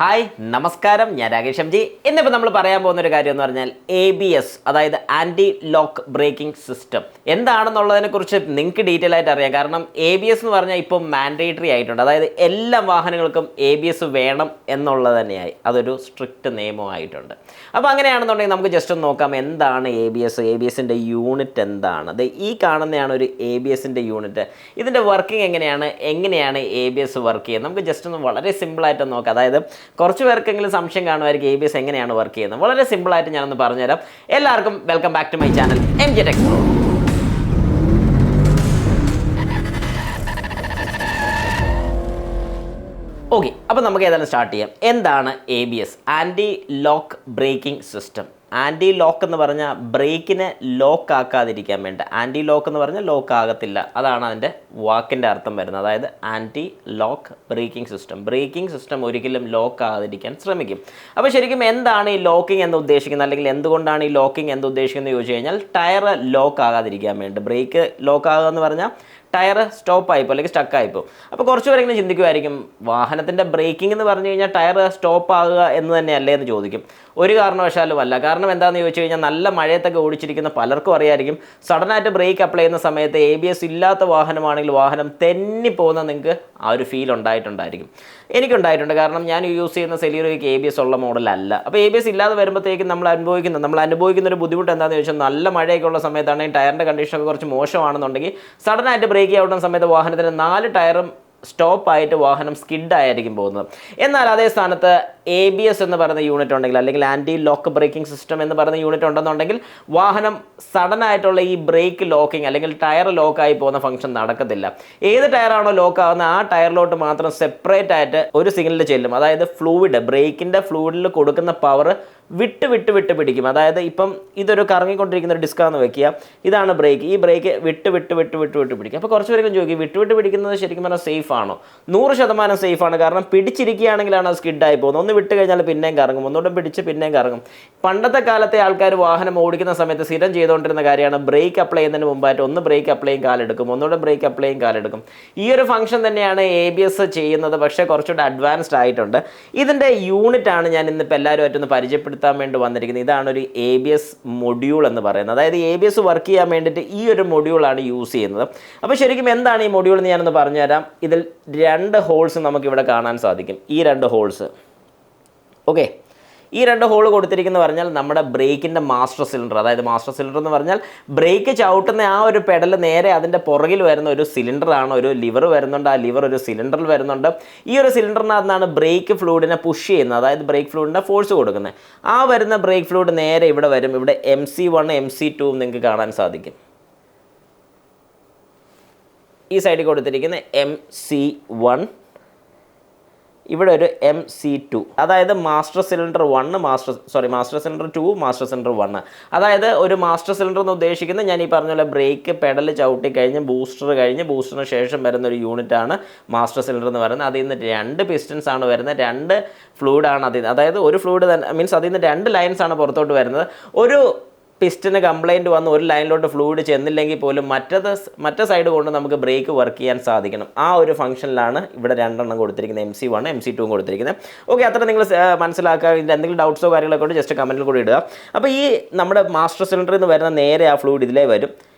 Hi നമസ്കാരം, ഞാൻ Rakesh M G. ഇന്നിപ്പോൾ നമ്മൾ പറയാൻ പോകുന്ന ഒരു കാര്യം എന്ന് പറഞ്ഞാൽ ABS, അതായത് ആൻറ്റി ലോക്ക് ബ്രേക്കിംഗ് സിസ്റ്റം എന്താണെന്നുള്ളതിനെക്കുറിച്ച് നിങ്ങൾക്ക് ഡീറ്റെയിൽ ആയിട്ട് അറിയാം. കാരണം ABS എന്ന് പറഞ്ഞാൽ ഇപ്പോൾ മാൻഡേറ്ററി ആയിട്ടുണ്ട്. അതായത് എല്ലാ വാഹനങ്ങൾക്കും ABS വേണം എന്നുള്ളത് തന്നെയായി, അതൊരു സ്ട്രിക്റ്റ് നിയമമായിട്ടുണ്ട്. അപ്പോൾ അങ്ങനെയാണെന്നുണ്ടെങ്കിൽ നമുക്ക് ജസ്റ്റ് ഒന്ന് നോക്കാം എന്താണ് ABSൻ്റെ യൂണിറ്റ് എന്താണ്. അത് ഈ കാണുന്നതാണ് ഒരു ABSൻ്റെ യൂണിറ്റ്. ഇതിൻ്റെ വർക്കിംഗ് എങ്ങനെയാണ് ABS വർക്ക് ചെയ്യുന്നത് നമുക്ക് ജസ്റ്റ് ഒന്ന് വളരെ സിമ്പിളായിട്ട് നോക്കാം. അതായത് കുറച്ച് പേർക്കെങ്കിലും സംശയം കാണുമായിരിക്കും ABS എങ്ങനെയാണ് വർക്ക് ചെയ്യുന്നത്. വളരെ സിമ്പിളായിട്ട് ഞാനൊന്ന് പറഞ്ഞുതരാം. എല്ലാവർക്കും welcome back to my channel MJ Tech Pro. Okay, അപ്പോൾ നമുക്ക് ഏതായാലും സ്റ്റാർട്ട് ചെയ്യാം. എന്താണ് ABS? Anti lock braking system. Anti lock എന്ന് പറഞ്ഞാൽ ബ്രേക്കിനെ ലോക്ക് ആക്കാതിരിക്കാൻ വേണ്ടി. ആൻറ്റി ലോക്ക് എന്ന് പറഞ്ഞാൽ ലോക്ക് ആകത്തില്ല, അതാണ് അതിൻ്റെ വാക്കിൻ്റെ അർത്ഥം വരുന്നത്. അതായത് ആൻറ്റി ലോക്ക് ബ്രേക്കിംഗ് സിസ്റ്റം ഒരിക്കലും ലോക്ക് ആകാതിരിക്കാൻ ശ്രമിക്കും. അപ്പോൾ ശരിക്കും എന്താണ് ഈ ലോക്കിംഗ് എന്ന് ഉദ്ദേശിക്കുന്നത്, അല്ലെങ്കിൽ എന്തുകൊണ്ടാണ് ഈ ലോക്കിംഗ് എന്ന് ഉദ്ദേശിക്കുന്നത് ചോദിച്ചു കഴിഞ്ഞാൽ ടയർ ലോക്ക് ആകാതിരിക്കാൻ വേണ്ടി. ബ്രേക്ക് ലോക്ക് ആകുക എന്ന് പറഞ്ഞാൽ ടയർ സ്റ്റോപ്പ് ആയിപ്പോൾ അല്ലെങ്കിൽ സ്റ്റക്ക് ആയിപ്പോൾ. അപ്പോൾ കുറച്ച് പേരെങ്കിലും ചിന്തിക്കുമായിരിക്കും, വാഹനത്തിൻ്റെ ബ്രേക്കിംഗ് എന്ന് പറഞ്ഞു കഴിഞ്ഞാൽ ടയർ സ്റ്റോപ്പ് ആകുക എന്ന് തന്നെയല്ലേ എന്ന് ചോദിക്കും. ഒരു കാരണവശാലും അല്ല. കാരണം എന്താണെന്ന് ചോദിച്ചു കഴിഞ്ഞാൽ നല്ല മഴയത്തൊക്കെ ഓടിച്ചിരിക്കുന്ന പലർക്കും അറിയായിരിക്കും, സഡനായിട്ട് ബ്രേക്ക് അപ്ലൈ ചെയ്യുന്ന സമയത്ത് ABS ഇല്ലാത്ത വാഹനമാണെങ്കിൽ വാഹനം തെന്നിപ്പോകുന്ന നിങ്ങൾക്ക് ആ ഒരു ഫീൽ ഉണ്ടായിട്ടുണ്ടായിരിക്കും. എനിക്കുണ്ടായിട്ടുണ്ട്. കാരണം ഞാൻ യൂസ് ചെയ്യുന്ന സെലീറോയ്ക്ക് ABS ഉള്ള മോഡലല്ല. അപ്പോൾ ABS ഇല്ലാതെ വരുമ്പോഴത്തേക്കും നമ്മൾ അനുഭവിക്കുന്ന ഒരു ബുദ്ധിമുട്ട് എന്താണെന്ന് ചോദിച്ചാൽ, നല്ല മഴയൊക്കെ ഉള്ള സമയത്താണെങ്കിൽ ടയറിൻ്റെ കണ്ടീഷനൊക്കെ കുറച്ച് മോശമാണെന്നുണ്ടെങ്കിൽ സഡനായിട്ട് ബ്രേക്ക് ഔട്ടുന്ന സമയത്ത് വാഹനത്തിന് 4 ടയറും സ്റ്റോപ്പായിട്ട് വാഹനം സ്കിഡായിരിക്കും പോകുന്നത്. എന്നാൽ അതേ സ്ഥാനത്ത് ABS എന്ന് പറയുന്ന യൂണിറ്റ് ഉണ്ടെങ്കിൽ, അല്ലെങ്കിൽ ആൻറ്റി ലോക്ക് ബ്രേക്കിംഗ് സിസ്റ്റം എന്ന് പറയുന്ന യൂണിറ്റ് ഉണ്ടെന്നുണ്ടെങ്കിൽ വാഹനം സഡനായിട്ടുള്ള ഈ ബ്രേക്ക് ലോക്കിംഗ് അല്ലെങ്കിൽ ടയർ ലോക്കായി പോകുന്ന ഫംഗ്ഷൻ നടക്കത്തില്ല. ഏത് ടയറാണോ ലോക്ക് ആകുന്നത് ആ ടയറിലോട്ട് മാത്രം സെപ്പറേറ്റ് ആയിട്ട് ഒരു സിഗ്നൽ ചെല്ലും. അതായത് ഫ്ലൂയിഡ്, ബ്രേക്കിൻ്റെ ഫ്ലൂയിഡിൽ കൊടുക്കുന്ന പവർ വിട്ട് പിടിക്കും. അതായത് ഇപ്പം ഇതൊരു കറങ്ങിക്കൊണ്ടിരിക്കുന്ന ഒരു ഡിസ്കാന്ന് വെക്കുക, ഇതാണ് ബ്രേക്ക്. ഈ ബ്രേക്ക് വിട്ട് പിടിക്കും. അപ്പോൾ കുറച്ച് പേരും ചോദിക്കും, വിട്ട് പിടിക്കുന്നത് ശരിക്കും പറഞ്ഞാൽ സേഫ് ആണോ? 100% സേഫാണ്. കാരണം പിടിച്ചിരിക്കുകയാണെങ്കിലാണ് അത് സ്കിഡായി പോകുന്നത്. ഒന്ന് വിട്ട് കഴിഞ്ഞാൽ പിന്നെയും കറങ്ങും, ഒന്നുകൂടെ പിടിച്ച് പിന്നെയും കറങ്ങും. പണ്ടത്തെ കാലത്തെ ആൾക്കാർ വാഹനം ഓടിക്കുന്ന സമയത്ത് സ്ഥിരം ചെയ്തുകൊണ്ടിരുന്ന കാര്യമാണ് ബ്രേക്ക് അപ്ലൈ ചെയ്യുന്നതിന് മുമ്പായിട്ട് ഒന്ന് ബ്രേക്ക് അപ്ലൈയും കാലെടുക്കും, ഒന്നുകൂടെ ബ്രേക്ക് അപ്ലൈയും കാലെടുക്കും. ഈ ഒരു ഫംഗ്ഷൻ തന്നെയാണ് ABS ചെയ്യുന്നത്, പക്ഷേ കുറച്ചുകൂടെ അഡ്വാൻസ്ഡ് ആയിട്ടുണ്ട്. ഇതിൻ്റെ യൂണിറ്റാണ് ഞാൻ ഇന്നിപ്പോൾ എല്ലാവരുമായിട്ടൊന്ന് പരിചയപ്പെടുത്താൻ വേണ്ടി വന്നിരിക്കുന്നത്. ഇതാണ് ഒരു ABS മൊഡ്യൂൾ എന്ന് പറയുന്നത്. അതായത് ABS വർക്ക് ചെയ്യാൻ വേണ്ടിയിട്ട് ഈ ഒരു മൊഡ്യൂളാണ് യൂസ് ചെയ്യുന്നത്. അപ്പോൾ ശരിക്കും എന്താണ് ഈ മൊഡ്യൂൾ എന്ന് ഞാനൊന്ന് പറഞ്ഞുതരാം. ഇതിൽ 2 ഹോൾസ് നമുക്കിവിടെ കാണാൻ സാധിക്കും. ഈ 2 ഹോൾസ്, ഓക്കെ, ഈ 2 ഹോൾ കൊടുത്തിരിക്കുന്നത് പറഞ്ഞാൽ നമ്മുടെ ബ്രേക്കിൻ്റെ മാസ്റ്റർ സിലിണ്ടർ. അതായത് മാസ്റ്റർ സിലിണ്ടർ എന്ന് പറഞ്ഞാൽ ബ്രേക്ക് ചവിട്ടുന്ന ആ ഒരു പെഡൽ നേരെ അതിൻ്റെ പുറകിൽ വരുന്ന ഒരു സിലിണ്ടറാണ്. ഒരു ലിവർ വരുന്നുണ്ട്, ആ ലിവർ ഒരു സിലിണ്ടറിൽ വരുന്നുണ്ട്. ഈ ഒരു സിലിണ്ടറിനകത്താണ് ബ്രേക്ക് ഫ്ലൂയിഡിനെ പുഷ് ചെയ്യുന്നത്, അതായത് ബ്രേക്ക് ഫ്ലൂയിഡിനെ ഫോഴ്സ് കൊടുക്കുന്നത്. ആ വരുന്ന ബ്രേക്ക് ഫ്ലൂയിഡ് നേരെ ഇവിടെ വരും. ഇവിടെ MC1 MC2 നിങ്ങൾക്ക് കാണാൻ സാധിക്കും. ഈ സൈഡിൽ കൊടുത്തിരിക്കുന്ന MC1, ഇവിടെ ഒരു MC2, അതായത് master cylinder 1, master cylinder 2, master cylinder 1. അതായത് ഒരു മാസ്റ്റർ സിലിണ്ടർ എന്ന് ഉദ്ദേശിക്കുന്നത് ഞാൻ ഈ പറഞ്ഞ പോലെ ബ്രേക്ക് പെഡൽ ചവിട്ടി കഴിഞ്ഞ് ബൂസ്റ്ററിന് ശേഷം വരുന്ന ഒരു യൂണിറ്റാണ് മാസ്റ്റർ സിലിണ്ടർ എന്ന് പറയുന്നത്. അതിൽ നിന്ന് 2 പിസ്റ്റൻസ് ആണ് വരുന്നത്, 2 ഫ്ലൂയിഡാണ് അതിൽ. അതായത് ഒരു ഫ്ലൂയിഡ് തന്നെ മീൻസ് അതിൽ നിന്ന് 2 ലൈൻസ് ആണ് പുറത്തോട്ട് വരുന്നത്. ഒരു പിസ്റ്റന് കംപ്ലൈൻറ്റ് വന്ന് ഒരു ലൈനിലോട്ട് ഫ്ലൂയിഡ് ചെന്നില്ലെങ്കിൽ പോലും മറ്റേ സൈഡ് കൊണ്ട് നമുക്ക് ബ്രേക്ക് വർക്ക് ചെയ്യാൻ സാധിക്കണം. ആ ഒരു ഫംഗ്ഷനിലാണ് ഇവിടെ 2 എണ്ണം കൊടുത്തിരിക്കുന്നത്, MC1 MC2 കൊടുത്തിരിക്കുന്നത്. ഓക്കെ, അത്ര നിങ്ങൾ മനസ്സിലാക്കുക. ഇതിൽ എന്തെങ്കിലും ഡൗട്ട്സോ കാര്യങ്ങളൊക്കെ ഉണ്ട് ജസ്റ്റ് കമൻറ്റിൽ കൂടി ഇടുക. അപ്പോൾ ഈ നമ്മുടെ മാസ്റ്റർ സിലിണ്ടറിൽ നിന്ന് വരുന്ന നേരെ ആ ഫ്ലൂയിഡ് ഇതിലേ വരും.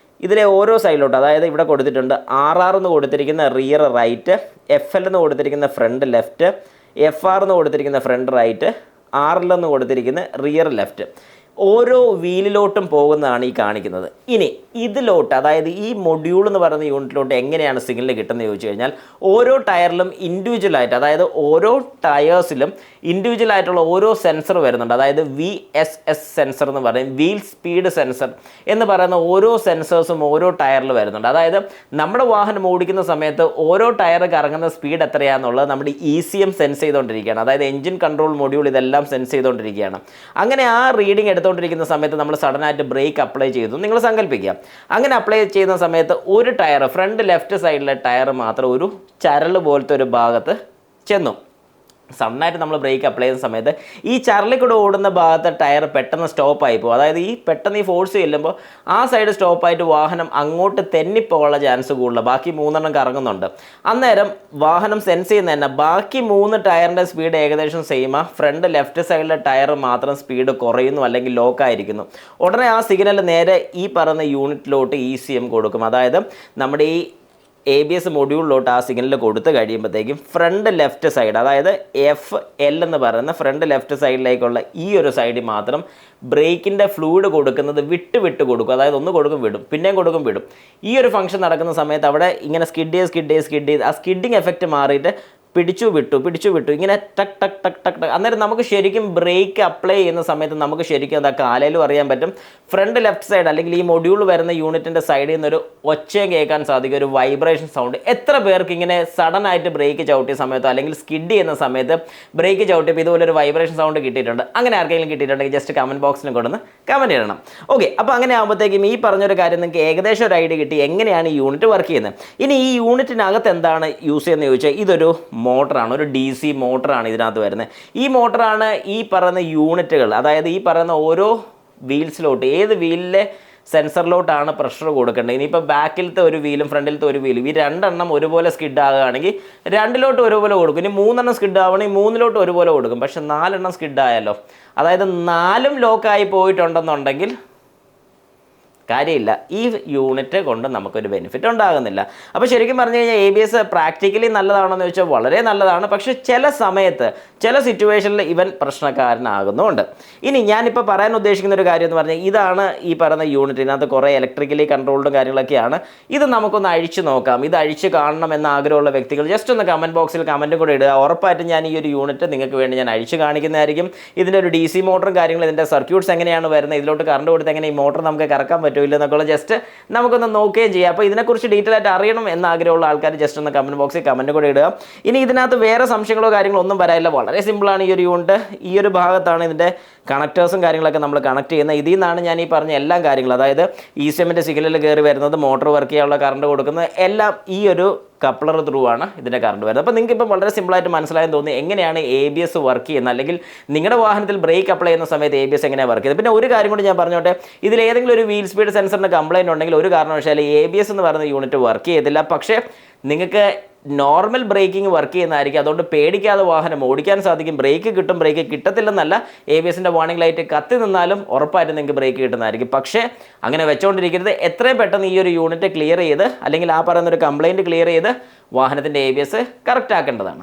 ഇതിലെ ഓരോ സൈഡിലോട്ട്, അതായത് ഇവിടെ കൊടുത്തിട്ടുണ്ട് RR എന്ന് കൊടുത്തിരിക്കുന്ന റിയർ റൈറ്റ്, FL എന്ന് കൊടുത്തിരിക്കുന്ന ഫ്രണ്ട് ലെഫ്റ്റ്, FR എന്ന് കൊടുത്തിരിക്കുന്ന ഫ്രണ്ട് റൈറ്റ്, RL എന്ന് കൊടുത്തിരിക്കുന്ന റിയർ ലെഫ്റ്റ്. ഓരോ വീലിലോട്ടും പോകുന്നതാണ് ഈ കാണിക്കുന്നത്. ഇനി ഇതിലോട്ട്, അതായത് ഈ മൊഡ്യൂൾ എന്ന് പറയുന്ന യൂണിറ്റിലോട്ട് എങ്ങനെയാണ് സിഗ്നൽ കിട്ടുന്നത് ചോദിച്ചു കഴിഞ്ഞാൽ, ഓരോ ടയറിലും ഇൻഡിവിജ്വലായിട്ട്, അതായത് ഓരോ ടയേഴ്സിലും ഇൻഡിവിജ്വലായിട്ടുള്ള ഓരോ സെൻസർ വരുന്നുണ്ട്. അതായത് VSS സെൻസർ എന്ന് പറയും, വീൽ സ്പീഡ് സെൻസർ എന്ന് പറയുന്ന ഓരോ സെൻസേഴ്സും ഓരോ ടയറിൽ വരുന്നുണ്ട്. അതായത് നമ്മുടെ വാഹനം ഓടിക്കുന്ന സമയത്ത് ഓരോ ടയർ കറങ്ങുന്ന സ്പീഡ് എത്രയാണെന്നുള്ളത് നമ്മുടെ ECM സെൻസ് ചെയ്തുകൊണ്ടിരിക്കുകയാണ്. അതായത് എഞ്ചിൻ കൺട്രോൾ മൊഡ്യൂൾ ഇതെല്ലാം സെൻസ് ചെയ്തുകൊണ്ടിരിക്കുകയാണ്. അങ്ങനെ ആ റീഡിംഗ് എടുത്തുകൊണ്ടിരിക്കുന്ന സമയത്ത് നമ്മൾ സഡനായിട്ട് ബ്രേക്ക് അപ്ലൈ ചെയ്തു നിങ്ങൾ സങ്കല്പിക്കുക. അങ്ങനെ അപ്ലൈ ചെയ്യുന്ന സമയത്ത് ഒരു ടയർ, ഫ്രണ്ട് ലെഫ്റ്റ് സൈഡിലെ ടയർ മാത്രം ഒരു ചരൽ പോലത്തെ ഒരു ഭാഗത്ത് ചെന്നു. സഡനായിട്ട് നമ്മൾ ബ്രേക്ക് അപ്ലൈ ചെയ്യുന്ന സമയത്ത് ഈ ചരലിൽ കൂടെ ഓടുന്ന ഭാഗത്തെ ടയർ പെട്ടെന്ന് സ്റ്റോപ്പായി പോകും. അതായത് പെട്ടെന്ന് ഈ ഫോഴ്സ് ചെല്ലുമ്പോൾ ആ സൈഡ് സ്റ്റോപ്പായിട്ട് വാഹനം അങ്ങോട്ട് തെന്നിപ്പോകാനുള്ള ചാൻസ് കൂടുതൽ. ബാക്കി 3 കറങ്ങുന്നുണ്ട്. അന്നേരം വാഹനം സെൻസ് ചെയ്യുന്ന തന്നെ ബാക്കി 3 ടയറിൻ്റെ സ്പീഡ് ഏകദേശം സെയിമാ, ഫ്രണ്ട് ലെഫ്റ്റ് സൈഡിലെ ടയർ മാത്രം സ്പീഡ് കുറയുന്നു അല്ലെങ്കിൽ ലോക്കായിരിക്കുന്നു. ഉടനെ ആ സിഗ്നൽ നേരെ ഈ പറയുന്ന യൂണിറ്റിലോട്ട് ECM കൊടുക്കും. അതായത് നമ്മുടെ ഈ ABS മൊഡ്യൂളിലോട്ട് ആ സിഗ്നൽ കൊടുത്തു കഴിയുമ്പോഴത്തേക്കും ഫ്രണ്ട് ലെഫ്റ്റ് സൈഡ്, അതായത് FL എന്ന് പറയുന്ന ഫ്രണ്ട് ലെഫ്റ്റ് സൈഡിലേക്കുള്ള ഈ ഒരു സൈഡിൽ മാത്രം ബ്രേക്കിൻ്റെ ഫ്ലൂയിഡ് കൊടുക്കുന്നത് വിട്ട് കൊടുക്കും. അതായത് ഒന്ന് കൊടുക്കും വിടും, പിന്നെയും കൊടുക്കും വിടും. ഈ ഒരു ഫംഗ്ഷൻ നടക്കുന്ന സമയത്ത് അവിടെ ഇങ്ങനെ സ്കിഡ് ചെയ്ത് ആ സ്കിഡിങ് എഫക്റ്റ് മാറിയിട്ട് പിടിച്ചു വിട്ടു ഇങ്ങനെ ടക്ക് ടക്ക് ടക്ക് ടക്ക് ടക്ക്. അന്നേരം നമുക്ക് ശരിക്കും ബ്രേക്ക് അപ്ലൈ ചെയ്യുന്ന സമയത്ത് നമുക്ക് ശരിക്കും എന്താ കാലയിലും അറിയാൻ പറ്റും. ഫ്രണ്ട് ലെഫ്റ്റ് സൈഡ് അല്ലെങ്കിൽ ഈ മൊഡ്യൂൾ വരുന്ന യൂണിറ്റിൻ്റെ സൈഡിൽ നിന്നൊരു ഒച്ചയും കേൾക്കാൻ സാധിക്കും, ഒരു വൈബ്രേഷൻ സൗണ്ട്. എത്ര പേർക്ക് ഇങ്ങനെ സഡൻ ആയിട്ട് ബ്രേക്ക് ചവിട്ടിയ സമയത്തോ അല്ലെങ്കിൽ സ്കിഡ് ചെയ്യുന്ന സമയത്ത് ബ്രേക്ക് ചവിട്ടിയപ്പോൾ ഇതുപോലെ ഒരു വൈബ്രേഷൻ സൗണ്ട് കിട്ടിയിട്ടുണ്ട്? അങ്ങനെ ആർക്കെങ്കിലും കിട്ടിയിട്ടുണ്ടെങ്കിൽ ജസ്റ്റ് കമൻറ്റ് ബോക്സിൽ കൊണ്ടുവന്ന് കമൻറ്റ് ചെയ്യണം. ഓക്കെ, അപ്പോൾ അങ്ങനെ ആകുമ്പോഴത്തേക്കും ഈ പറഞ്ഞൊരു കാര്യം നിങ്ങൾക്ക് ഏകദേശം ഒരു ഐഡിയ കിട്ടി എങ്ങനെയാണ് ഈ യൂണിറ്റ് വർക്ക് ചെയ്യുന്നത്. ഇനി ഈ യൂണിറ്റിനകത്ത് എന്താണ് യൂസ് ചെയ്യുന്നത് ചോദിച്ചാൽ ഇതൊരു മോട്ടറാണ്, ഒരു DC മോട്ടറാണ് ഇതിനകത്ത് വരുന്നത്. ഈ മോട്ടറാണ് ഈ പറയുന്ന യൂണിറ്റുകൾ, അതായത് ഈ പറയുന്ന ഓരോ വീൽസിലോട്ട്, ഏത് വീലിലെ സെൻസറിലോട്ടാണ് പ്രഷർ കൊടുക്കേണ്ടത്. ഇനിയിപ്പോൾ ബാക്കിലത്തെ ഒരു വീലും ഫ്രണ്ടിലത്തെ ഒരു വീലും ഈ 2 ഒരുപോലെ സ്കിഡ് ആകുകയാണെങ്കിൽ 2 ഒരുപോലെ കൊടുക്കും. ഇനി 3 സ്കിഡ് ആവുകയാണെങ്കിൽ 3 ഒരുപോലെ കൊടുക്കും. പക്ഷെ 4 സ്കിഡ് ആയാലോ, അതായത് 4 ലോക്കായി പോയിട്ടുണ്ടെന്നുണ്ടെങ്കിൽ കാര്യമില്ല, ഈ യൂണിറ്റ് കൊണ്ട് നമുക്കൊരു ബെനിഫിറ്റ് ഉണ്ടാകുന്നില്ല. അപ്പോൾ ശരിക്കും പറഞ്ഞു കഴിഞ്ഞാൽ ABS പ്രാക്ടിക്കലി നല്ലതാണെന്ന് ചോദിച്ചാൽ വളരെ നല്ലതാണ്. പക്ഷേ ചില സമയത്ത് ചില സിറ്റുവേഷനിൽ ഇവൻ പ്രശ്നക്കാരനാകുന്നുമുണ്ട്. ഇനി ഞാനിപ്പോൾ പറയാൻ ഉദ്ദേശിക്കുന്ന ഒരു കാര്യം എന്ന് പറഞ്ഞാൽ ഇതാണ് ഈ പറയുന്ന യൂണിറ്റ്. ഇതിനകത്ത് കുറേ ഇലക്ട്രിക്കലി കൺട്രോൾഡും കാര്യങ്ങളൊക്കെയാണ്. ഇത് നമുക്കൊന്ന് അഴിച്ചു നോക്കാം. ഇത് അഴിച്ച് കാണണം എന്ന ആഗ്രഹമുള്ള വ്യക്തികൾ ജസ്റ്റ് ഒന്ന് കമൻറ്റ് ബോക്സിൽ കമൻറ്റും കൂടെ ഇടുക. ഉറപ്പായിട്ടും ഞാൻ ഈ ഒരു യൂണിറ്റ് നിങ്ങൾക്ക് വേണ്ടി ഞാൻ അഴിച്ച് കാണിക്കുന്നതായിരിക്കും. ഇതിൻ്റെ ഒരു DC മോട്ടറും കാര്യങ്ങളും, ഇതിൻ്റെ സർക്യൂട്ട്സ് എങ്ങനെയാണ് വരുന്നത്, ഇതിലോട്ട് കറണ്ട് കൊടുത്ത് എങ്ങനെ ഈ മോട്ടർ നമുക്ക് കറക്കാൻ പറ്റും ഇല്ലെന്നൊക്കെ ജസ്റ്റ് നമുക്കൊന്ന് നോക്കുകയും ചെയ്യാം. അപ്പോൾ ഇതിനെക്കുറിച്ച് ഡീറ്റെയിൽ ആയിട്ട് അറിയണം എന്ന ആഗ്രഹമുള്ള ആൾക്കാർ ജസ്റ്റ് ഒന്ന് കമൻറ്റ് ബോക്സിൽ കമൻറ്റ് കൂടെ ഇടുക. ഇനി ഇതിനകത്ത് വേറെ സംശയങ്ങളോ കാര്യങ്ങളോ ഒന്നും വരാനില്ല. വളരെ സിമ്പിളാണ് ഈ ഒരു യൂണിറ്റ്. ഈ ഒരു ഭാഗത്താണ് ഇതിൻ്റെ കണക്റ്റേഴ്സും കാര്യങ്ങളൊക്കെ നമ്മൾ കണക്ട് ചെയ്യുന്നത്. ഇതിൽ നിന്നാണ് ഞാൻ ഈ പറഞ്ഞ എല്ലാ കാര്യങ്ങളും, അതായത് ECMൻ്റെ സിഗ്നലിൽ കയറി വരുന്നത്, മോട്ടോർ വർക്ക് ചെയ്യാനുള്ള കറണ്ട് കൊടുക്കുന്നത് എല്ലാം ഈ ഒരു കപ്ലർ ത്രൂ ആണ് ഇതിൻ്റെ കറണ്ട് വരുന്നത്. അപ്പോൾ നിങ്ങൾക്ക് ഇപ്പം വളരെ സിമ്പിളായിട്ട് മനസ്സിലായെന്ന് തോന്നി എങ്ങനെയാണ് ABS വർക്ക് ചെയ്യുന്നത്, അല്ലെങ്കിൽ നിങ്ങളുടെ വാഹനത്തിൽ ബ്രേക്ക് അപ്ലൈ ചെയ്യുന്ന സമയത്ത് ABS എങ്ങനെയാണ് വർക്ക് ചെയ്യുന്നത്. പിന്നെ ഒരു കാര്യം കൂടി ഞാൻ പറഞ്ഞോട്ടെ, ഇതിൽ ഏതെങ്കിലും ഒരു വീൽ സ്പീഡ് സെൻസറിന് കംപ്ലൈൻറ്റ് ഉണ്ടെങ്കിൽ ഒരു കാരണവശാലും ABS എന്ന് പറയുന്ന യൂണിറ്റ് വർക്ക് ചെയ്തില്ല. പക്ഷേ നിങ്ങൾക്ക് നോർമൽ ബ്രേക്കിംഗ് വർക്ക് ചെയ്യുന്നതായിരിക്കും. അതുകൊണ്ട് പേടിക്കാതെ വാഹനം ഓടിക്കാൻ സാധിക്കും. ബ്രേക്ക് കിട്ടും, ബ്രേക്ക് കിട്ടത്തില്ലെന്നല്ല, ABSൻ്റെ വാർണിംഗ് ലൈറ്റ് കത്തി നിന്നാലും ഉറപ്പായിട്ടും നിങ്ങൾക്ക് ബ്രേക്ക് കിട്ടുന്നതായിരിക്കും. പക്ഷേ അങ്ങനെ വെച്ചുകൊണ്ടിരിക്കരുത്. എത്രയും പെട്ടെന്ന് ഈ ഒരു യൂണിറ്റ് ക്ലിയർ ചെയ്ത് അല്ലെങ്കിൽ ആ പറയുന്ന ഒരു കംപ്ലൈൻറ്റ് ക്ലിയർ ചെയ്ത് വാഹനത്തിൻ്റെ ABS കറക്റ്റ് ആക്കേണ്ടതാണ്.